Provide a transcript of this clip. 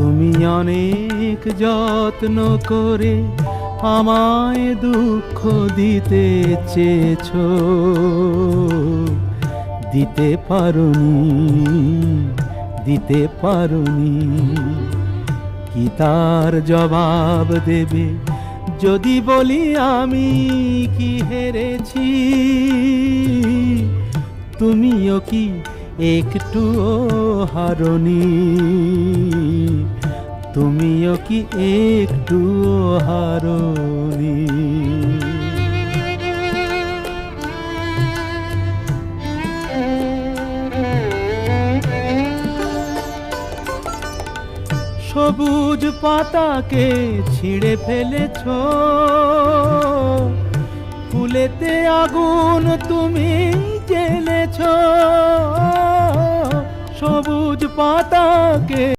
তুমি অনেক যত্ন করে আমায় দুঃখ দিতে চেয়েছো, দিতে পারোনি। কি তার জবাব দেবে যদি বলি আমি কি হেরেছি? তুমিও কি একটুও হারোনি? তুমিও কি একটুও হারোনি? সবুজ পাতাকে ছিঁড়ে ফেলেছো, ফুলেতে আগুন তুমি জ্বেলেছো। সবুজ পাতাকে